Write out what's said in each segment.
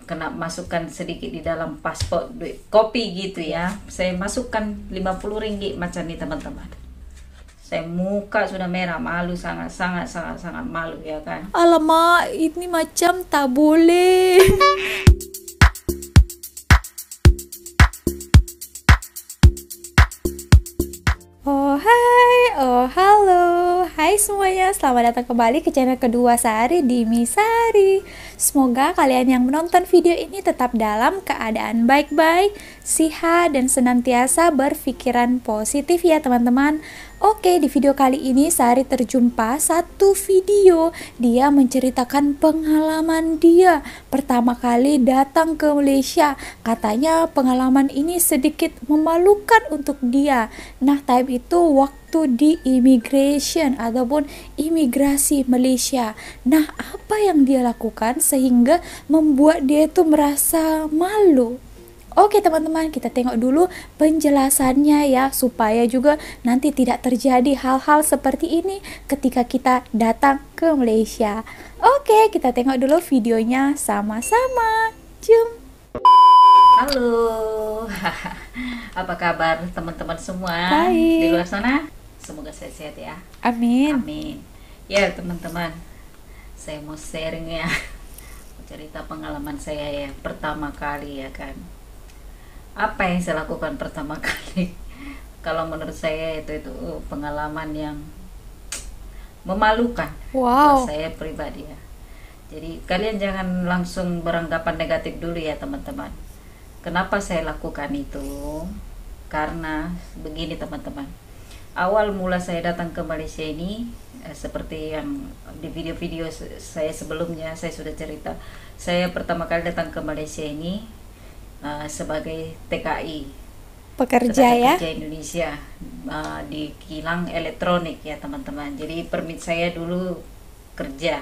kena masukkan sedikit di dalam paspor duit kopi gitu ya. Saya masukkan 50 ringgit macam ini teman-teman. Saya muka sudah merah, malu, sangat malu ya kan. Alamak, ini macam tak boleh. Oh hai, oh halo, hai semuanya, selamat datang kembali ke channel kedua Sari di Misari. Semoga kalian yang menonton video ini tetap dalam keadaan baik-baik, sehat, dan senantiasa berpikiran positif ya teman-teman. Oke, di video kali ini Sari terjumpa satu video. Dia menceritakan pengalaman dia pertama kali datang ke Malaysia. Katanya pengalaman ini sedikit memalukan untuk dia. Nah, time itu waktu di immigration ataupun imigrasi Malaysia. Nah, apa yang dia lakukan sehingga membuat dia itu merasa malu? Oke teman-teman, kita tengok dulu penjelasannya ya, supaya juga nanti tidak terjadi hal-hal seperti ini ketika kita datang ke Malaysia. Oke, kita tengok dulu videonya sama-sama. Jom. Halo. Apa kabar teman-teman semua? Baik. Di luar sana? Semoga sehat-sehat ya. Amin. Amin. Ya teman-teman, saya mau sharing ya, cerita pengalaman saya ya pertama kali ya kan. Apa yang saya lakukan pertama kali? Kalau menurut saya itu pengalaman yang memalukan buat saya pribadi ya. Jadi kalian jangan langsung beranggapan negatif dulu ya teman-teman. Kenapa saya lakukan itu? Karena begini teman-teman. Awal mula saya datang ke Malaysia ini seperti yang di video-video saya sebelumnya saya sudah cerita. Saya pertama kali datang ke Malaysia ini sebagai TKI, pekerja ya, kerja Indonesia, di kilang elektronik ya teman-teman. Jadi permit saya dulu kerja.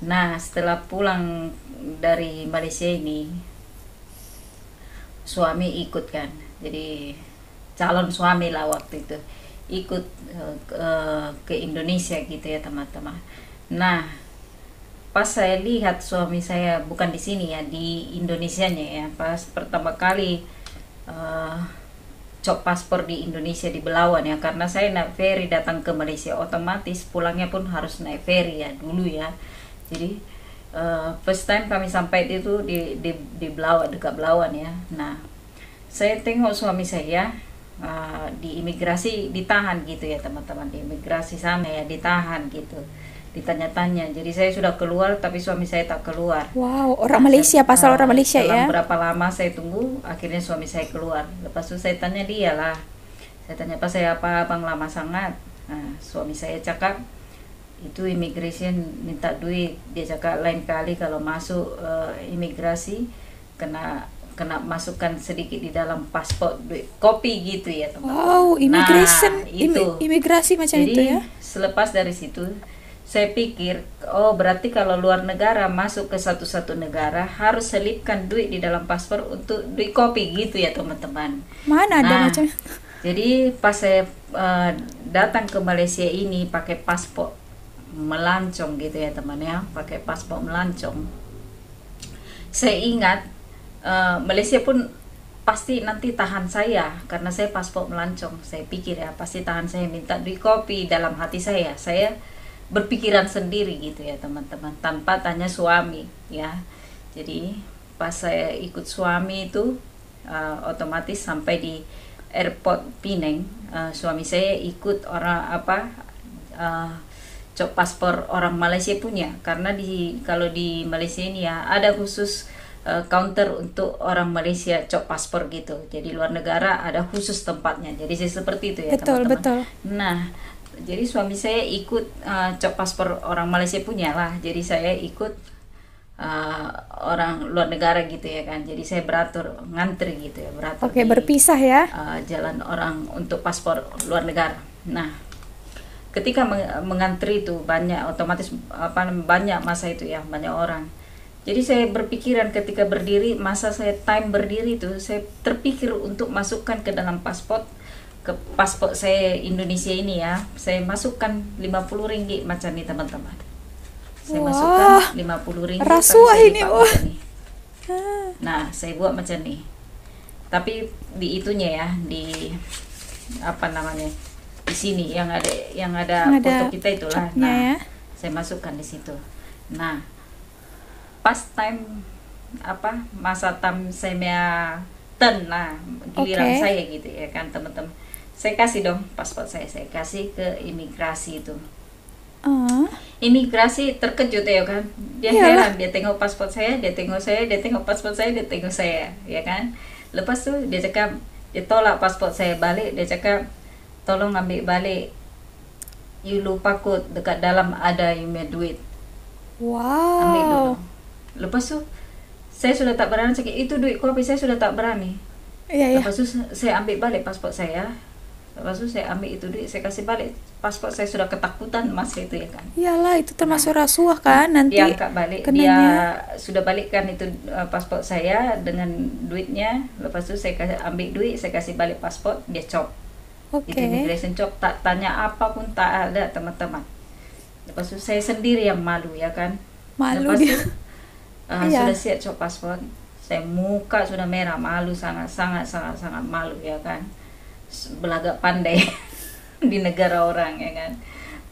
Nah, setelah pulang dari Malaysia ini, suami ikut kan, jadi calon suami lah waktu itu ikut ke Indonesia gitu ya teman-teman. Nah, pas saya lihat suami saya bukan di sini ya, di Indonesianya ya, pas pertama kali cop paspor di Indonesia di Belawan ya, karena saya naik ferry datang ke Malaysia, otomatis pulangnya pun harus naik ferry ya dulu ya. Jadi first time kami sampai itu di Belawan, dekat Belawan ya. Nah, saya tengok suami saya di imigrasi ditahan gitu ya teman-teman, di imigrasi sana ya ditahan gitu, ditanya-tanya. Jadi saya sudah keluar tapi suami saya tak keluar. Wow, orang Malaysia, pasal orang Malaysia ya. Berapa lama saya tunggu, akhirnya suami saya keluar. Lepas itu saya tanya dia lah, saya tanya apa, saya apa abang lama sangat. Nah, suami saya cakap itu immigration minta duit. Dia cakap lain kali kalau masuk imigrasi kena masukkan sedikit di dalam paspor duit kopi gitu ya teman-teman. Wow, immigration, nah, itu imigrasi macam jadi, itu ya. Selepas dari situ saya pikir, oh berarti kalau luar negara masuk ke satu negara harus selipkan duit di dalam paspor untuk duit kopi gitu ya teman-teman. Mana ada macam. Jadi pas saya datang ke Malaysia ini pakai paspor melancong gitu ya teman ya, pakai paspor melancong. Saya ingat Malaysia pun pasti nanti tahan saya karena saya paspor melancong. Saya pikir ya pasti tahan saya, minta duit kopi. Dalam hati saya berpikiran sendiri gitu ya teman-teman, tanpa tanya suami ya. Jadi pas saya ikut suami itu otomatis sampai di airport Penang, suami saya ikut orang cop paspor orang Malaysia punya, karena kalau di Malaysia ini ya ada khusus counter untuk orang Malaysia cop paspor gitu. Jadi luar negara ada khusus tempatnya. Jadi seperti itu ya teman-teman. Betul. Nah, jadi suami saya ikut cop paspor orang Malaysia punya lah. Jadi saya ikut orang luar negara gitu ya kan. Jadi saya beratur ngantri gitu ya, beratur. Oke, berpisah ya. Jalan orang untuk paspor luar negara. Nah, ketika mengantri itu banyak, otomatis banyak masa itu ya, banyak orang. Jadi saya berpikiran ketika berdiri, masa saya time berdiri itu, saya terpikir untuk masukkan ke dalam paspor saya Indonesia ini ya. Saya masukkan 50 ringgit macam ini teman-teman. Saya masukkan 50 ringgit. Rasuah ini. Nah, saya buat macam nih. Tapi di itunya ya, di apa namanya? Di sini yang ada foto kita itulah. Nah, ya. saya masukkan di situ. Nah, pas time masa saya nah giliran saya gitu ya kan teman-teman. Saya kasih dong paspor saya kasih ke imigrasi itu. Imigrasi terkejut ya kan, dia heran, dia tengok paspor saya, dia tengok saya, dia tengok paspor saya, dia tengok saya, ya kan. Lepas tu dia cakap, dia tolak paspor saya balik, dia cakap tolong ambil balik, you lupa kod dekat dalam ada email duit. Ambil dulu. Lepas tu saya sudah tak berani cakap itu duit kopi, saya sudah tak berani. Lepas tu saya ambil balik paspor saya. Lepas tu saya ambil itu duit, saya kasih balik paspor saya, sudah ketakutan masa itu ya kan. Iyalah, itu termasuk rasuah kan, nanti dia angkat balik, kenanya. Dia sudah balikkan itu paspor saya dengan duitnya. Lepas tu saya ambil duit, saya kasih balik paspor, dia cop. Itu immigration cop, tak tanya apapun, tak ada teman-teman. Lepas tu saya sendiri yang malu ya kan. Malu. Lepas tu sudah siap cop paspor, saya muka sudah merah, malu, sangat malu ya kan. Belagak pandai di negara orang ya kan.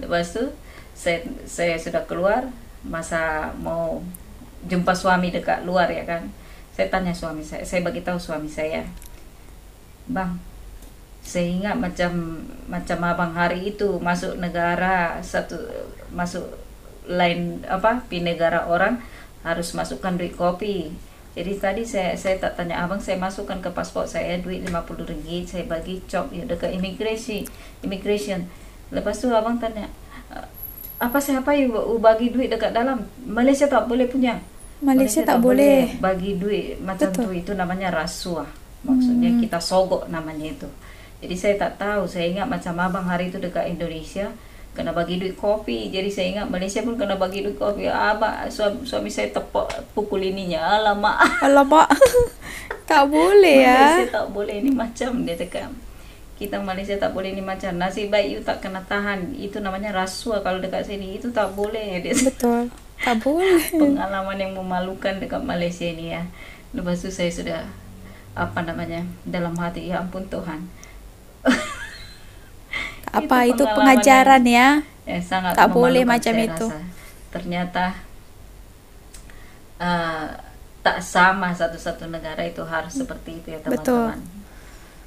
Lepas tu saya sudah keluar, masa mau jumpa suami dekat luar ya kan. Saya tanya suami saya bagi tahu suami saya, bang, saya ingat macam abang hari itu masuk negara masuk lain di negara orang harus masukkan duit kopi. Jadi tadi saya tak tanya abang, saya masukkan ke paspor saya duit 50 ringgit, saya bagi cop ya dekat immigration. Lepas tu abang tanya, siapa yang bagi duit dekat dalam? Malaysia tak boleh punya. Malaysia tak boleh bagi duit macam tu, itu namanya rasuah. Maksudnya kita sogok namanya itu. Jadi saya tak tahu, saya ingat macam abang hari itu dekat Indonesia kena bagi duit kopi. Jadi saya ingat Malaysia pun kena bagi duit kopi. Abang suami saya pukul ininya. Alamak. Tak boleh ya. Malaysia tak boleh ni macam, dia cakap. Kita Malaysia tak boleh ni macam. Nasib baik you tak kena tahan. Itu namanya rasuah kalau dekat sini. Itu tak boleh. Dia betul. Tak boleh. Pengalaman yang memalukan dekat Malaysia ni ya. Lepas tu saya sudah dalam hati, ya ampun Tuhan. Itu pengajaran ya, sangat tak boleh macam itu. Rasa. Ternyata tak sama satu negara itu harus seperti itu ya teman-teman.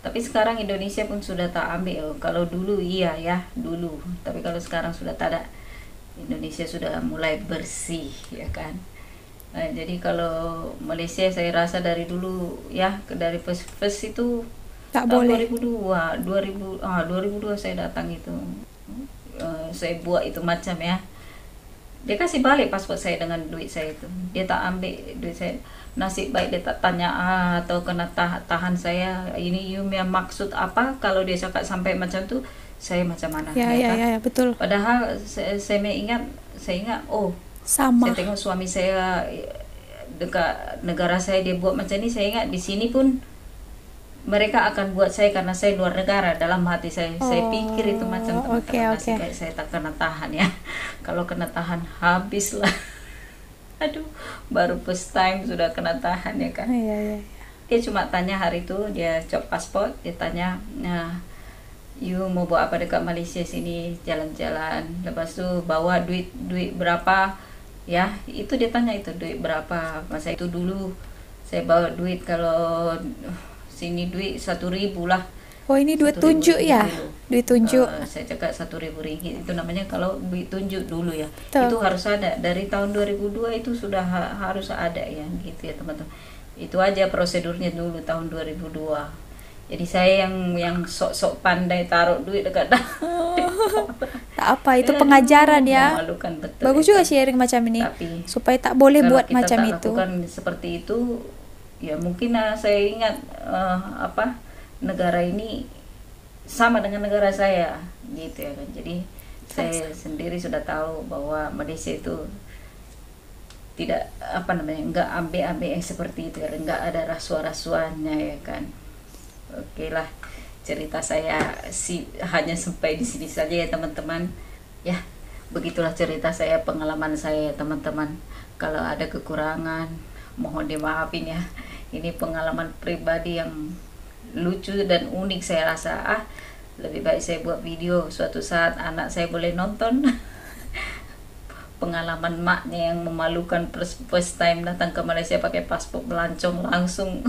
Tapi sekarang Indonesia pun sudah tak ambil. Kalau dulu iya ya, dulu. Tapi kalau sekarang sudah tak ada. Indonesia sudah mulai bersih ya kan. Jadi kalau Malaysia saya rasa dari dulu ya, dari first itu tak boleh. 2002 saya datang itu, saya buat itu macam ya. Dia kasih balik paspor saya dengan duit saya itu. Dia tak ambil duit saya. Nasib baik dia tak tanya atau kena tahan saya. Ini you yang maksud apa? Kalau dia cakap sampai macam tu, saya macam mana? Ya, betul. Padahal saya ingat sama. Saya tengok suami saya dekat negara saya dia buat macam ni. Saya ingat di sini pun mereka akan buat saya karena saya luar negara. Dalam hati saya pikir itu macam teman-teman. Nasib baik saya tak kena tahan ya. Kalau kena tahan habislah. Aduh, baru first time sudah kena tahan ya kan. Dia cuma tanya hari itu, dia cop paspor, dia tanya, you mau buat apa dekat Malaysia sini, jalan-jalan. Lepas tu bawa duit berapa ya, itu dia tanya itu duit berapa. Masa itu dulu saya bawa duit, kalau sini duit 1.000 lah. Oh, ini duit tunjuk ya? Duit tunjuk. Saya cakap 1.000 ringgit. Itu namanya kalau duit tunjuk dulu ya. Betul. Itu harus ada. Dari tahun 2002 itu sudah harus ada ya, gitu ya teman-teman. Itu aja prosedurnya dulu tahun 2002. Jadi saya yang sok-sok pandai taruh duit dekat tak apa, itu pengajaran ya. Memalukan betul. Bagus juga sharing macam ini. Tapi, supaya tak boleh buat macam itu. Kalau kita lakukan seperti itu, ya mungkin saya ingat negara ini sama dengan negara saya gitu ya kan. Jadi saya sendiri sudah tahu bahwa Malaysia itu tidak enggak ambil yang seperti itu ya, enggak ada rasuah-rasuahnya ya kan. Oke lah, cerita saya hanya sampai di sini saja ya teman-teman ya. Begitulah cerita saya, pengalaman saya teman-teman. Kalau ada kekurangan mohon dimaafin ya. Ini pengalaman pribadi yang lucu dan unik saya rasa. Lebih baik saya buat video, suatu saat anak saya boleh nonton. Pengalaman maknya yang memalukan, first time datang ke Malaysia pakai paspor melancong langsung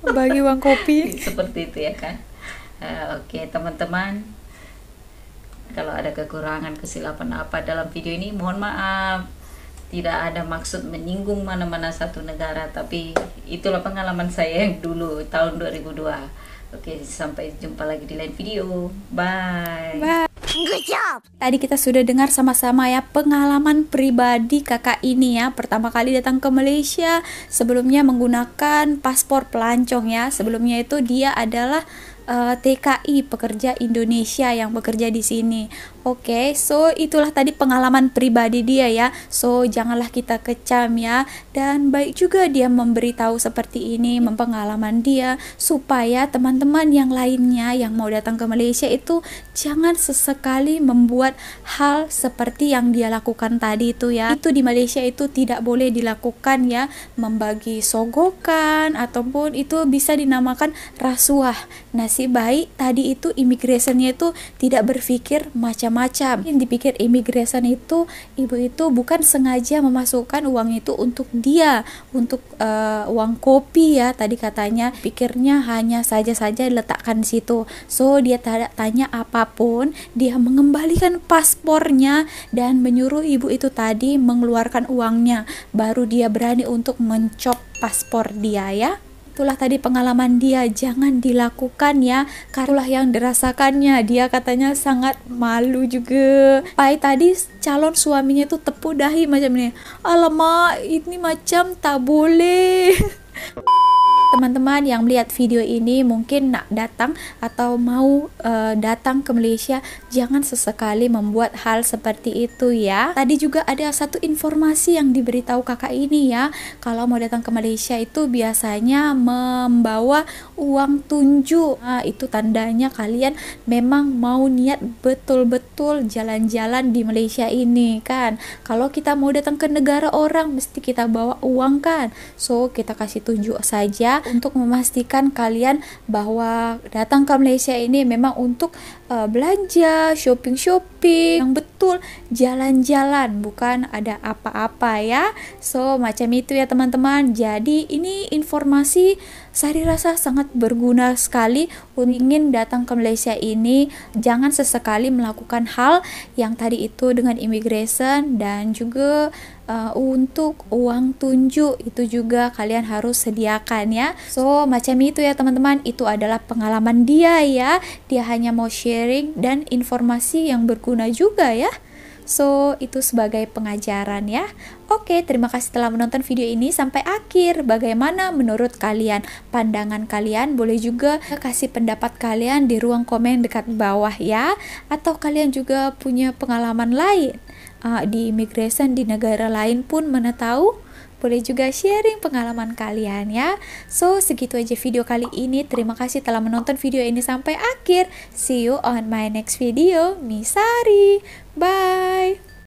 bagi uang kopi. seperti itu ya kan. Oke teman-teman, kalau ada kekurangan, kesilapan apa dalam video ini mohon maaf. Tidak ada maksud menyinggung mana-mana satu negara, tapi itulah pengalaman saya yang dulu tahun 2002. Oke, sampai jumpa lagi di lain video. Bye. Bye. Good job. Tadi kita sudah dengar sama-sama ya pengalaman pribadi kakak ini ya. Pertama kali datang ke Malaysia, sebelumnya menggunakan paspor pelancong ya. Sebelumnya itu dia adalah TKI, pekerja Indonesia yang bekerja di sini. Oke, so itulah tadi pengalaman pribadi dia ya. So janganlah kita kecam ya. Dan baik juga dia memberitahu seperti ini, pengalaman dia, supaya teman-teman yang lainnya yang mau datang ke Malaysia itu jangan sesekali membuat hal seperti yang dia lakukan tadi itu ya. Itu di Malaysia itu tidak boleh dilakukan ya, membagi sogokan ataupun itu bisa dinamakan rasuah. Nasib baik tadi itu imigrationnya itu tidak berpikir macam-macam. Yang dipikir immigration itu, ibu itu bukan sengaja memasukkan uang itu untuk dia, untuk uang kopi ya tadi katanya. Pikirnya hanya saja letakkan di situ. So dia tidak tanya apapun, dia mengembalikan paspornya dan menyuruh ibu itu tadi mengeluarkan uangnya. Baru dia berani untuk mencop paspor dia ya. Itulah tadi pengalaman dia, jangan dilakukan ya, karena yang dirasakannya. Dia katanya sangat malu juga. Pai tadi calon suaminya itu tepuk dahi macam ini. Alamak, ini macam tak boleh. Teman-teman yang melihat video ini mungkin nak datang atau mau datang ke Malaysia, jangan sesekali membuat hal seperti itu ya. Tadi juga ada satu informasi yang diberitahu kakak ini ya, kalau mau datang ke Malaysia itu biasanya membawa uang tunjuk. Nah, itu tandanya kalian memang mau niat betul-betul jalan-jalan di Malaysia ini kan. Kalau kita mau datang ke negara orang mesti kita bawa uang kan. So kita kasih tunjuk saja untuk memastikan kalian bahwa datang ke Malaysia ini memang untuk belanja, shopping yang betul, jalan-jalan, bukan ada apa-apa ya. So macam itu ya teman-teman. Jadi ini informasi saya rasa sangat berguna sekali untuk ingin datang ke Malaysia ini. Jangan sesekali melakukan hal yang tadi itu dengan immigration, dan juga untuk uang tunjuk itu juga kalian harus sediakan ya. So macam itu ya teman-teman, itu adalah pengalaman dia ya. Dia hanya mau sharing dan informasi yang berguna juga ya. So itu sebagai pengajaran ya. Oke, terima kasih telah menonton video ini sampai akhir. Bagaimana menurut kalian? Pandangan kalian boleh juga kasih pendapat kalian di ruang komen dekat bawah ya. Atau kalian juga punya pengalaman lain di immigration di negara lain pun, mana tahu. Boleh juga sharing pengalaman kalian ya. So segitu aja video kali ini. Terima kasih telah menonton video ini sampai akhir. See you on my next video. Misari. Bye.